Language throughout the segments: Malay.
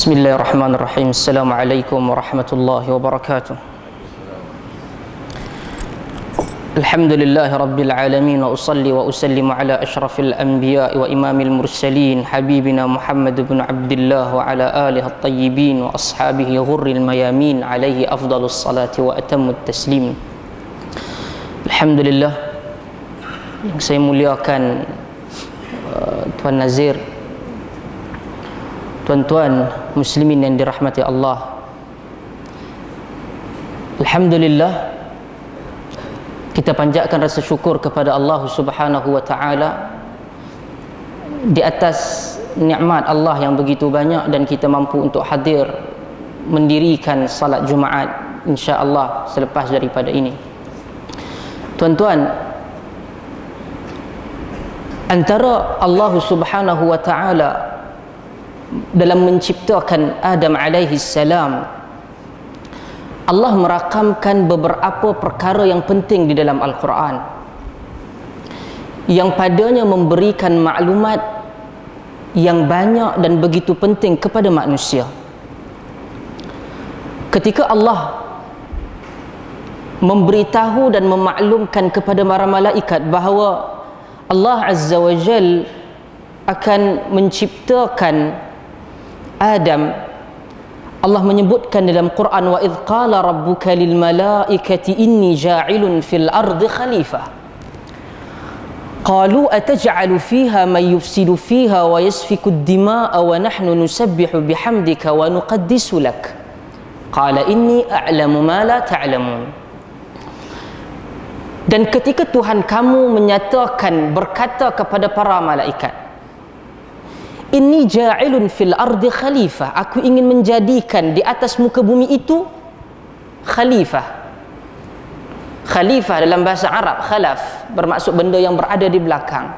Bismillahirrahmanirrahim. Assalamualaikum warahmatullahi wabarakatuh. Alhamdulillahi rabbil alamin wa usalli wa usallimu ala asyrafil anbiya'i wa imamil mursalin habibina Muhammad ibn Abdullah wa ala alihi at-tayyibin wa ashabihi ghurril mayamin alaihi afdalus salati wa atammut taslim. Alhamdulillah, yang saya muliakan Tuan Nazir, tuan-tuan muslimin yang dirahmati Allah, alhamdulillah kita panjatkan rasa syukur kepada Allah Subhanahu wa taala di atas nikmat Allah yang begitu banyak dan kita mampu untuk hadir mendirikan salat Jumaat insya-Allah selepas daripada ini. Tuan-tuan, antara Allah Subhanahu wa taala dalam menciptakan Adam alaihi salam, Allah merakamkan beberapa perkara yang penting di dalam Al-Quran yang padanya memberikan maklumat yang banyak dan begitu penting kepada manusia. Ketika Allah memberitahu dan memaklumkan kepada para malaikat bahawa Allah Azza wa Jal akan menciptakan Adam, Allah menyebutkan dalam Quran, wa idh qala rabbuka lil malaikati inni ja'ilun fil ardi khalifah qalu ataj'alu fiha man yufsidu fiha wa yasfiku ad-dima'a wa nahnu nusabbihu bihamdika wa nuqaddisu lak qala inni a'lamu ma la ta'lamun. Dan ketika Tuhan kamu menyatakan, berkata kepada para malaikat, inni ja'ilun fil ardi khalifah, aku ingin menjadikan di atas muka bumi itu khalifah. Khalifah dalam bahasa Arab, khalaf, bermaksud benda yang berada di belakang.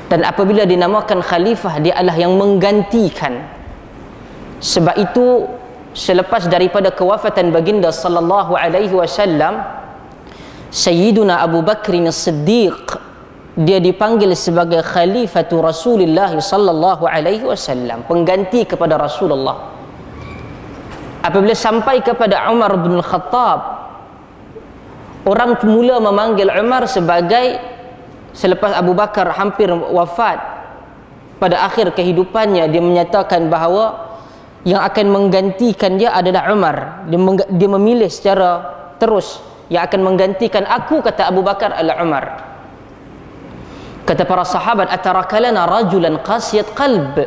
Dan apabila dinamakan khalifah, dia adalah yang menggantikan. Sebab itu selepas daripada kewafatan baginda sallallahu alaihi wasallam, Sayyiduna Abu Bakr As-Siddiq, dia dipanggil sebagai khalifatu Rasulullah sallallahu alaihi wasallam, pengganti kepada Rasulullah. Apabila sampai kepada Umar bin Khattab, orang mula memanggil Umar sebagai, selepas Abu Bakar hampir wafat pada akhir kehidupannya, dia menyatakan bahawa yang akan menggantikan dia adalah Umar. Dia memilih secara terus, yang akan menggantikan aku, kata Abu Bakar, adalah Umar. Kata para sahabat, atarakalana rajulan qasiyat qalb,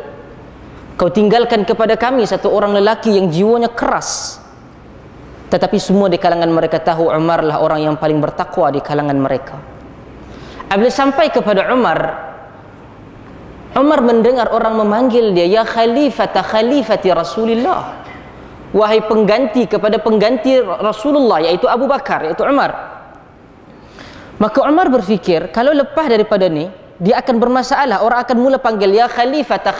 kau tinggalkan kepada kami satu orang lelaki yang jiwanya keras. Tetapi semua di kalangan mereka tahu Umar lah orang yang paling bertakwa di kalangan mereka. Apabila sampai kepada Umar, Umar mendengar orang memanggil dia, ya khalifati Rasulullah, wahai pengganti kepada pengganti Rasulullah, iaitu Abu Bakar, iaitu Umar. Maka Umar berfikir, kalau lepas daripada ni dia akan bermasalah, orang akan mula panggil ya khalifati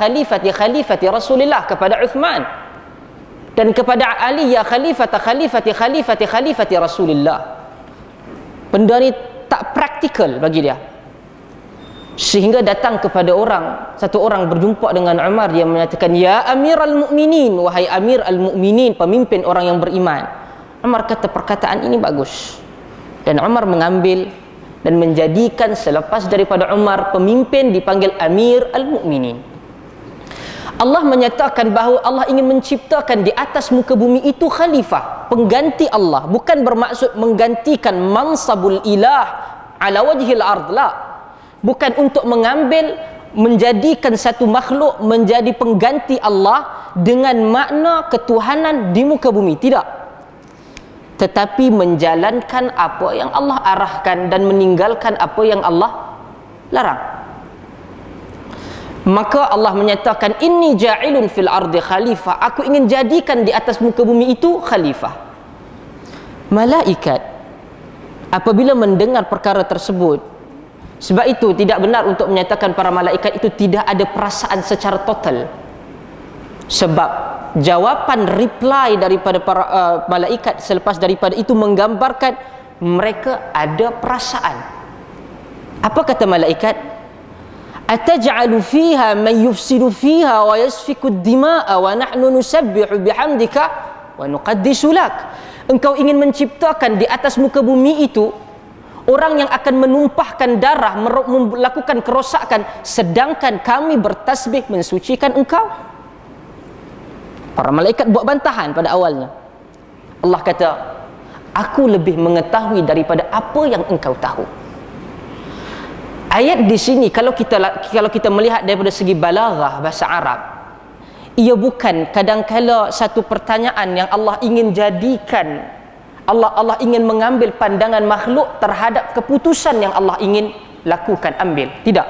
Rasulullah kepada Uthman, dan kepada Ali ya khalifati Rasulullah. Benda ni tak praktikal bagi dia, sehingga datang kepada satu orang berjumpa dengan Umar, dia menyatakan, ya Amirul Mukminin, wahai Amir al-Mukminin, pemimpin orang yang beriman. Umar kata, perkataan ini bagus. Dan Umar mengambil dan menjadikan selepas daripada Umar pemimpin dipanggil Amir al-Mukminin. Allah menyatakan bahawa Allah ingin menciptakan di atas muka bumi itu khalifah, pengganti Allah, bukan bermaksud menggantikan mansabul ilah ala wajhil ard, la. Bukan untuk mengambil, menjadikan satu makhluk menjadi pengganti Allah dengan makna ketuhanan di muka bumi, tidak. Tetapi menjalankan apa yang Allah arahkan dan meninggalkan apa yang Allah larang. Maka Allah menyatakan, inni ja'ilun fil ardi khalifah, aku ingin jadikan di atas muka bumi itu khalifah. Malaikat apabila mendengar perkara tersebut, sebab itu tidak benar untuk menyatakan para malaikat itu tidak ada perasaan secara total. Sebab jawapan reply daripada para malaikat selepas daripada itu menggambarkan mereka ada perasaan. Apa kata malaikat? ataj'alu fiha man yufsidu fiha wa yasfiku ad-dima'a wa nahnu nusabbihu bihamdika wa nuqaddisu lak. Engkau ingin menciptakan di atas muka bumi itu orang yang akan menumpahkan darah, melakukan kerosakan, sedangkan kami bertasbih mensucikan engkau. Para malaikat buat bantahan pada awalnya. Allah kata, aku lebih mengetahui daripada apa yang engkau tahu. Ayat di sini kalau kita melihat daripada segi balaghah bahasa Arab, ia bukan kadang-kala satu pertanyaan yang Allah ingin jadikan, Allah ingin mengambil pandangan makhluk terhadap keputusan yang Allah ingin lakukan, ambil. Tidak.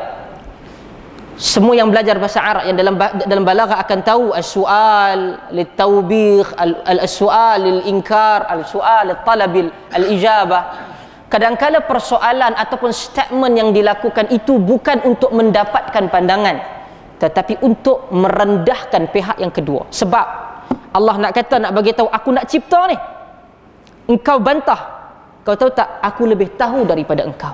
Semua yang belajar bahasa Arab yang dalam balaghah akan tahu as-su'al lit-tawbih, al-su'al lil-inkar, al-su'al lit-talabil al-ijabah. Kadang-kala persoalan ataupun statement yang dilakukan itu bukan untuk mendapatkan pandangan, tetapi untuk merendahkan pihak yang kedua. Sebab Allah nak kata, nak bagi tahu, aku nak cipta ni, engkau bantah. Kau tahu tak, aku lebih tahu daripada engkau.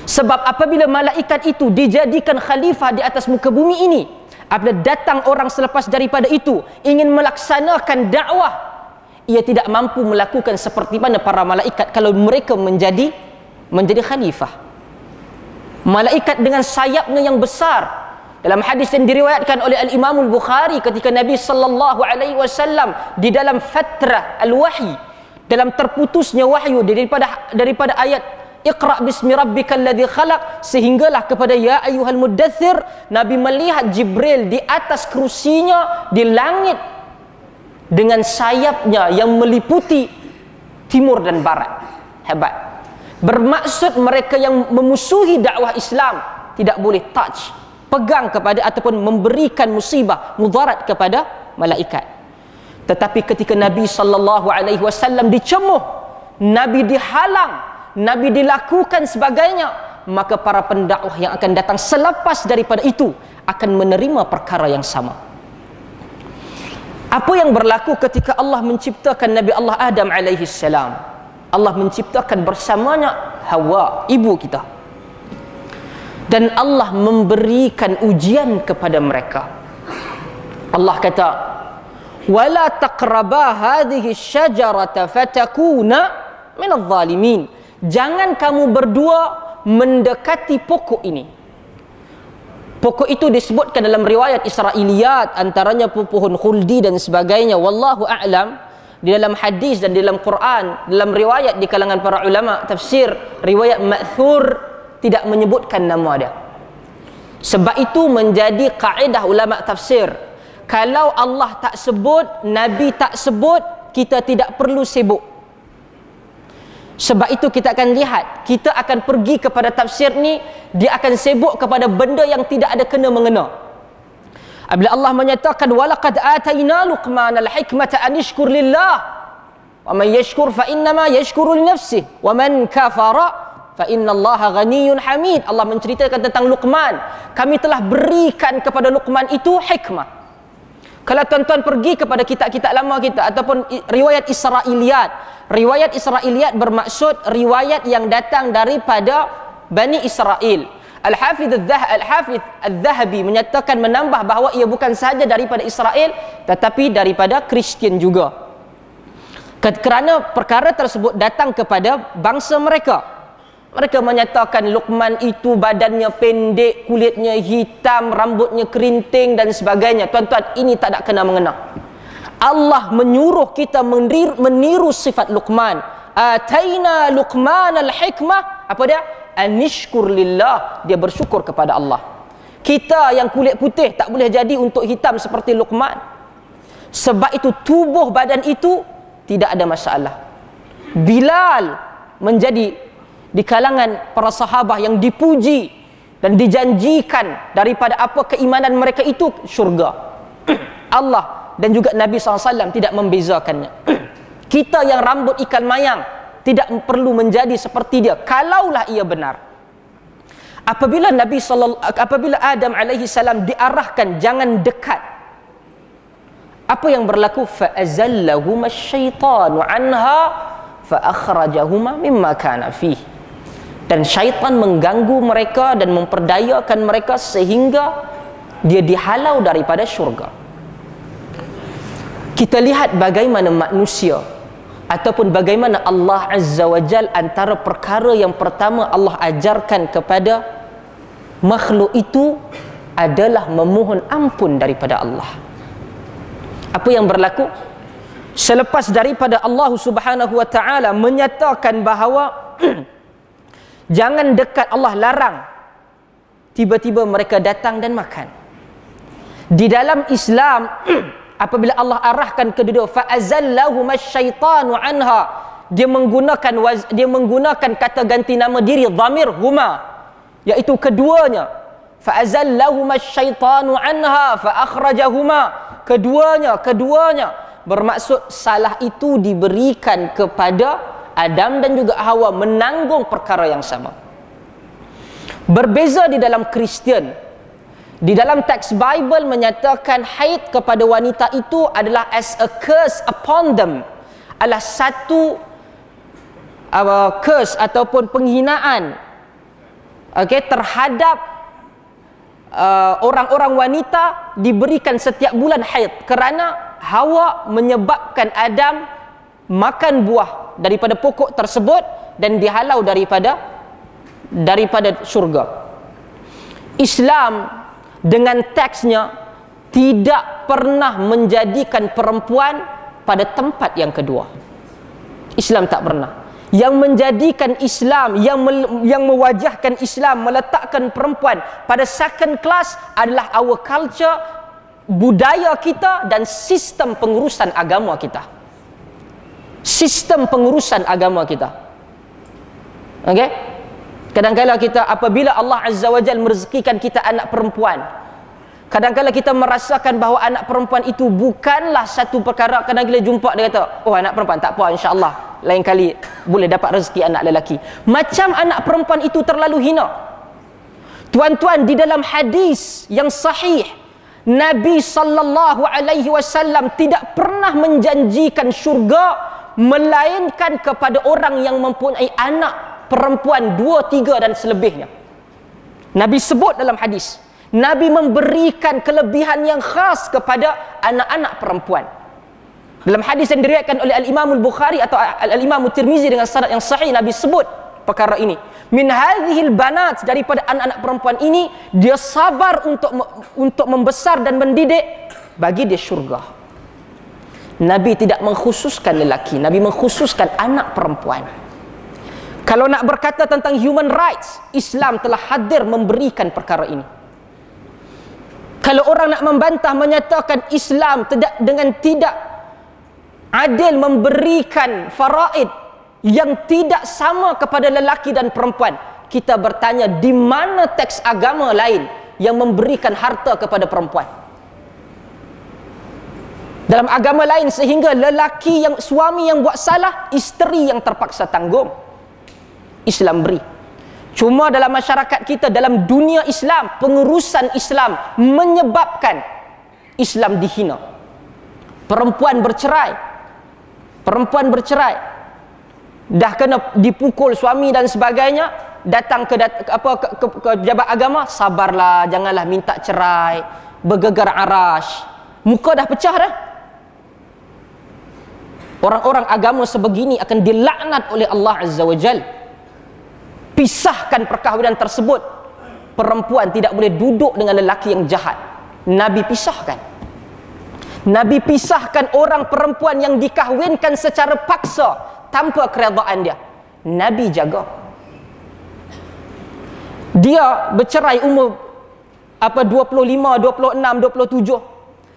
Sebab apabila malaikat itu dijadikan khalifah di atas muka bumi ini, apabila datang orang selepas daripada itu ingin melaksanakan dakwah, ia tidak mampu melakukan seperti mana para malaikat kalau mereka menjadi khalifah. Malaikat dengan sayapnya yang besar. Dalam hadis yang diriwayatkan oleh Al-Imam Al-Bukhari, ketika Nabi sallallahu alaihi wasallam di dalam fatrah al-wahyi, dalam terputusnya wahyu daripada ayat Iqra bismi rabbikal ladzi khalaq sehinggalah kepada ya ayyuhal muddaththir, Nabi melihat Jibril di atas kerusinya di langit dengan sayapnya yang meliputi timur dan barat. Hebat. Bermaksud mereka yang memusuhi dakwah Islam tidak boleh touch, pegang kepada ataupun memberikan musibah, mudarat kepada malaikat. Tetapi ketika Nabi sallallahu alaihi wasallam dicemuh, Nabi dihalang, Nabi dilakukan sebagainya, maka para pendakwah yang akan datang selepas daripada itu akan menerima perkara yang sama. Apa yang berlaku ketika Allah menciptakan Nabi Allah Adam alaihi salam? Allah menciptakan bersamanya Hawa, ibu kita. Dan Allah memberikan ujian kepada mereka. Allah kata, "Wala taqraba hadhihi asy-syajarata fatakuna minadh dhalimin." Jangan kamu berdua mendekati pokok ini. Pokok itu disebutkan dalam riwayat Israiliyat, antaranya pohon khuldi dan sebagainya. Wallahu a'lam. Di dalam hadis dan di dalam Quran, dalam riwayat di kalangan para ulama tafsir, riwayat ma'thur tidak menyebutkan nama dia. Sebab itu menjadi kaedah ulama tafsir, kalau Allah tak sebut, Nabi tak sebut, kita tidak perlu sibuk. Sebab itu kita akan lihat, kita akan pergi kepada tafsir ni, dia akan sibuk kepada benda yang tidak ada kena mengena. Apabila Allah menyatakan walaqad atayna luqmanal hikmata an yashkur lillah wa man yashkur fa innama yashkuru li nafsihi wa man kafara fa innallaha ghaniyyun hamid. Allah menceritakan tentang Luqman, kami telah berikan kepada Luqman itu hikmah. Kalau tuan-tuan pergi kepada kitab-kitab lama kita ataupun riwayat Israiliyat, riwayat Israiliyat bermaksud riwayat yang datang daripada Bani Israel. Al-Hafidh Al-Zahabi menyatakan, menambah bahawa ia bukan sahaja daripada Israel tetapi daripada Kristian juga. Kerana perkara tersebut datang kepada bangsa mereka. Mereka menyatakan Luqman itu badannya pendek, kulitnya hitam, rambutnya kerinting dan sebagainya. Tuan-tuan, ini tak ada kena mengena. Allah menyuruh kita meniru sifat Luqman. Ataina Luqman al-hikmah. Apa dia? Anishkur lillah. Dia bersyukur kepada Allah. Kita yang kulit putih tak boleh jadi untuk hitam seperti Luqman. Sebab itu tubuh badan itu tidak ada masalah. Bilal menjadi di kalangan para sahabah yang dipuji dan dijanjikan daripada apa keimanan mereka itu syurga. Allah dan juga Nabi SAW tidak membezakannya. Kita yang rambut ikan mayang tidak perlu menjadi seperti dia kalaulah ia benar. Apabila Adam alaihi salam diarahkan jangan dekat, apa yang berlaku? Fa azallahuma asy-syaitanu anha fa akhrajahuma mimma kana fihi. Dan syaitan mengganggu mereka dan memperdayakan mereka sehingga dia dihalau daripada syurga. Kita lihat bagaimana manusia ataupun bagaimana Allah Azza wa Jal, antara perkara yang pertama Allah ajarkan kepada makhluk itu adalah memohon ampun daripada Allah. Apa yang berlaku? Selepas daripada Allah Subhanahu wa taala menyatakan bahawa jangan dekat, Allah larang, tiba-tiba mereka datang dan makan. Di dalam Islam apabila Allah arahkan ke dia, fa azallahuma syaitanu anha, dia menggunakan kata ganti nama diri dhamir huma, iaitu keduanya. Fa azallahuma syaitanu anha fa akhrajahuma, keduanya bermaksud salah itu diberikan kepada Adam dan juga Hawa, menanggung perkara yang sama. Berbeza di dalam Kristian. Di dalam teks Bible menyatakan haid kepada wanita itu adalah as a curse upon them, adalah satu curse ataupun penghinaan, terhadap orang-orang wanita diberikan setiap bulan haid, kerana Hawa menyebabkan Adam makan buah daripada pokok tersebut dan dihalau daripada syurga. Islam dengan teksnya tidak pernah menjadikan perempuan pada tempat yang kedua. Islam tak pernah. Yang menjadikan Islam, yang mewajahkan Islam meletakkan perempuan pada second class adalah our culture, budaya kita dan sistem pengurusan agama kita. Sistem pengurusan agama kita. Okey? Kadang-kadang kita, apabila Allah Azza wa Jalla merezekikan kita anak perempuan, kadang-kadang kita merasakan bahawa anak perempuan itu bukanlah satu perkara. Kadang-kadang kita jumpa dia kata, oh anak perempuan tak apa, insya-Allah lain kali boleh dapat rezeki anak lelaki. Macam anak perempuan itu terlalu hina. Tuan-tuan, di dalam hadis yang sahih, Nabi sallallahu alaihi wasallam tidak pernah menjanjikan syurga melainkan kepada orang yang mempunyai anak perempuan 2, 3 dan selebihnya. Nabi sebut dalam hadis, Nabi memberikan kelebihan yang khas kepada anak-anak perempuan. Dalam hadis yang diriwayatkan oleh Al-Imam Al-Bukhari atau Al-Imam Tirmizi dengan sanad yang sahih, Nabi sebut perkara ini. Min hadhil banat, daripada anak-anak perempuan ini dia sabar untuk membesar dan mendidik, bagi dia syurga. Nabi tidak mengkhususkan lelaki, Nabi mengkhususkan anak perempuan. Kalau nak berkata tentang human rights, Islam telah hadir memberikan perkara ini. Kalau orang nak membantah menyatakan Islam dengan tidak adil memberikan faraid yang tidak sama kepada lelaki dan perempuan, kita bertanya, di mana teks agama lain yang memberikan harta kepada perempuan? Dalam agama lain sehingga lelaki yang suami yang buat salah, isteri yang terpaksa tanggung. Islam beri. Cuma dalam masyarakat kita, dalam dunia Islam, pengurusan Islam menyebabkan Islam dihina. Perempuan bercerai, dah kena dipukul suami dan sebagainya, datang ke pejabat agama, sabarlah, janganlah minta cerai, bergegar arash, muka dah pecah dah. Orang-orang agama sebegini akan dilaknat oleh Allah Azza wa Jalla. Pisahkan perkahwinan tersebut. Perempuan tidak boleh duduk dengan lelaki yang jahat. Nabi pisahkan. Nabi pisahkan orang perempuan yang dikahwinkan secara paksa tanpa keredaan dia. Nabi jaga. Dia bercerai umur 25, 26, 27.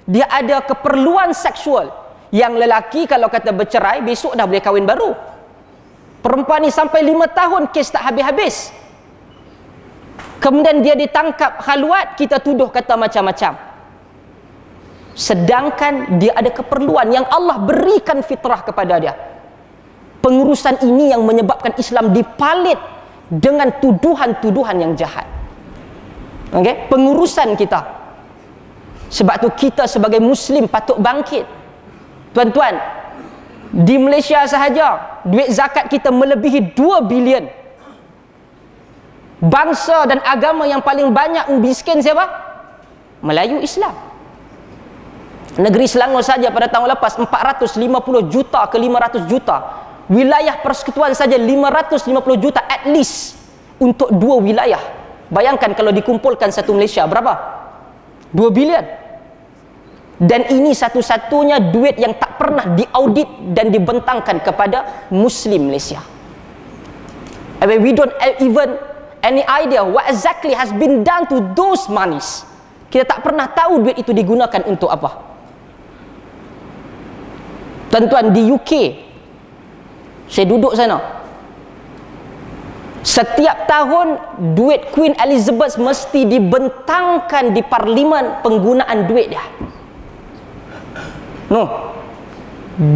Dia ada keperluan seksual. Yang lelaki kalau kata bercerai, besok dah boleh kahwin baru. Perempuan ni sampai 5 tahun kes tak habis-habis. Kemudian dia ditangkap khaluat, kita tuduh kata macam-macam. Sedangkan dia ada keperluan yang Allah berikan fitrah kepada dia. Pengurusan ini yang menyebabkan Islam dipalit dengan tuduhan-tuduhan yang jahat. Okey, pengurusan kita. Sebab tu kita sebagai Muslim patut bangkit. Tuan-tuan, di Malaysia sahaja duit zakat kita melebihi 2 bilion. Bangsa dan agama yang paling banyak miskin siapa? Melayu Islam. Negeri Selangor saja pada tahun lepas 450 juta ke 500 juta. Wilayah persekutuan saja 550 juta at least untuk 2 wilayah. Bayangkan kalau dikumpulkan satu Malaysia berapa? 2 bilion. Dan ini satu-satunya duit yang tak pernah diaudit dan dibentangkan kepada Muslim Malaysia. I mean, we don't even any idea what exactly has been done to those monies. Kita tak pernah tahu duit itu digunakan untuk apa. Tuan-tuan, di UK, saya duduk sana, setiap tahun duit Queen Elizabeth mesti dibentangkan di parlimen penggunaan duit dia.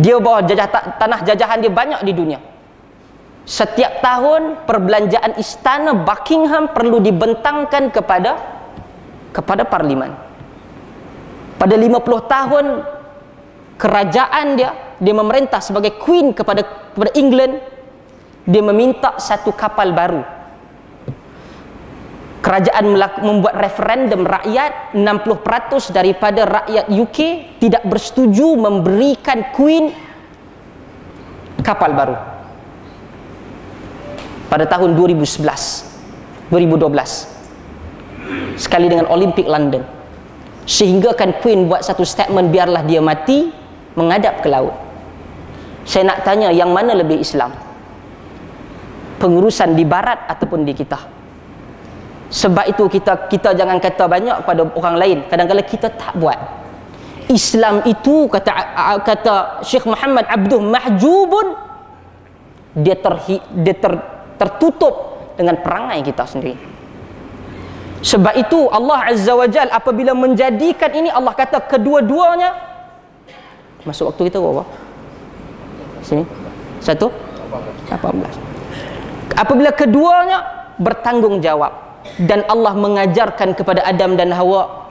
Dia bawa tanah jajahan dia banyak di dunia. Setiap tahun perbelanjaan istana Buckingham perlu dibentangkan kepada parlimen. Pada 50 tahun kerajaan dia memerintah sebagai queen kepada England, dia meminta satu kapal baru. Kerajaan membuat referendum rakyat, 60% daripada rakyat UK tidak bersetuju memberikan queen kapal baru. Pada tahun 2011, 2012, sekali dengan Olimpik London, sehingga kan Queen buat satu statement, biarlah dia mati menghadap ke laut. Saya nak tanya, yang mana lebih Islam? Pengurusan di barat ataupun di kita? Sebab itu kita jangan kata banyak pada orang lain, kadang-kadang kita tak buat. Islam itu kata Syekh Muhammad Abduh mahjubun, dia tertutup dengan perangai kita sendiri. Sebab itu Allah Azza wa Jal apabila menjadikan ini, Allah kata kedua-duanya, masuk waktu kita berapa? Sini 1:18. Apabila keduanya bertanggungjawab, dan Allah mengajarkan kepada Adam dan Hawa,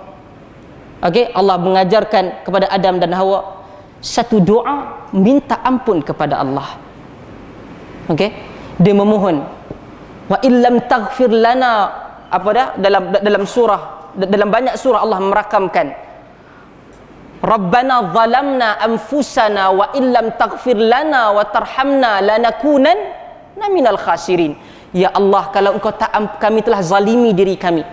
Allah mengajarkan kepada Adam dan Hawa satu doa minta ampun kepada Allah. Dia memohon, wa illam taghfir lana, dalam surah, dalam banyak surah Allah merakamkan, Rabbana zalamna anfusana wa illam taghfir lana wa tarhamna lanakunanna minal khasirin. Ya Allah, kalau engkau tak, kami telah zalimi diri kami.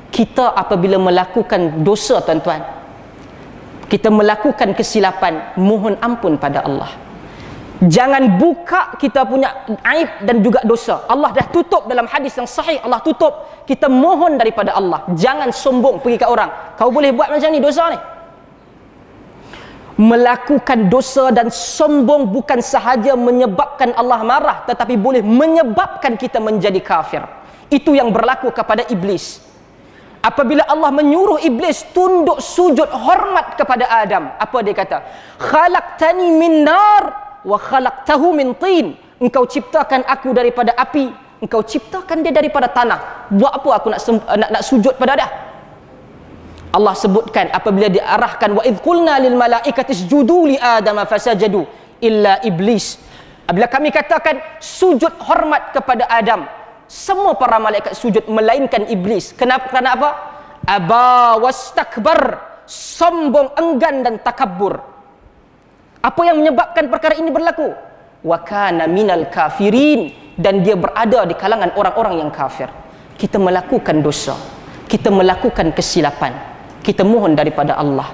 Kita apabila melakukan dosa, tuan-tuan, kita melakukan kesilapan, mohon ampun pada Allah. Jangan buka kita punya aib dan juga dosa. Allah dah tutup dalam hadis yang sahih, Allah tutup. Kita mohon daripada Allah. Jangan sombong pergi ke orang, kau boleh buat macam ni, dosa ni. Melakukan dosa dan sombong bukan sahaja menyebabkan Allah marah, tetapi boleh menyebabkan kita menjadi kafir. Itu yang berlaku kepada iblis. Apabila Allah menyuruh iblis tunduk sujud hormat kepada Adam, apa dia kata? Khalaqtani min nar wa khalaqtahu min tin. Engkau ciptakan aku daripada api, engkau ciptakan dia daripada tanah. Buat apa aku nak sujud pada dia? Allah sebutkan apabila diarahkan, wa idh qulna lil malaikati isjudu li adama fasajadu illa iblis. Apabila kami katakan sujud hormat kepada Adam, semua para malaikat sujud melainkan iblis. Kenapa? Kerana apa? Aba wastakbar, sombong, enggan dan takabbur. Apa yang menyebabkan perkara ini berlaku? Wa kana minal kafirin, dan dia berada di kalangan orang-orang yang kafir. Kita melakukan dosa, kita melakukan kesilapan, kita mohon daripada Allah.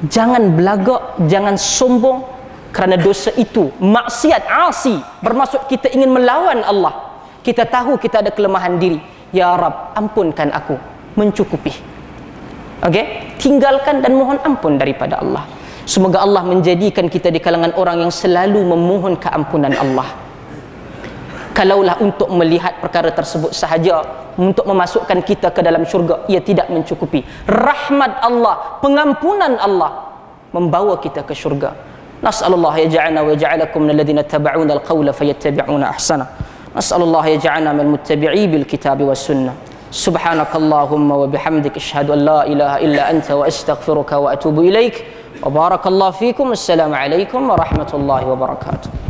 Jangan belagak, jangan sombong, kerana dosa itu maksiat, asi, bermaksud kita ingin melawan Allah. Kita tahu kita ada kelemahan diri. Ya Rab, ampunkan aku, mencukupi. Tinggalkan dan mohon ampun daripada Allah. Semoga Allah menjadikan kita di kalangan orang yang selalu memohon keampunan Allah. Kalaulah untuk melihat perkara tersebut sahaja, untuk memasukkan kita ke dalam syurga, ia tidak mencukupi. Rahmat Allah, pengampunan Allah membawa kita ke syurga. Nas'alullah yaj'alna wa yaj'alakum minal ladzina taba'una al-qawla fayattabi'una ahsana. Nas'alullah yaj'alna minal muttabi'i bil kitabi was sunnah. Subhanakallahumma wa bihamdika asyhadu an la ilaha illa anta wa astaghfiruka wa atubu ilaik. Wa barakallahu fikum. Assalamu alaikum warahmatullahi wabarakatuh.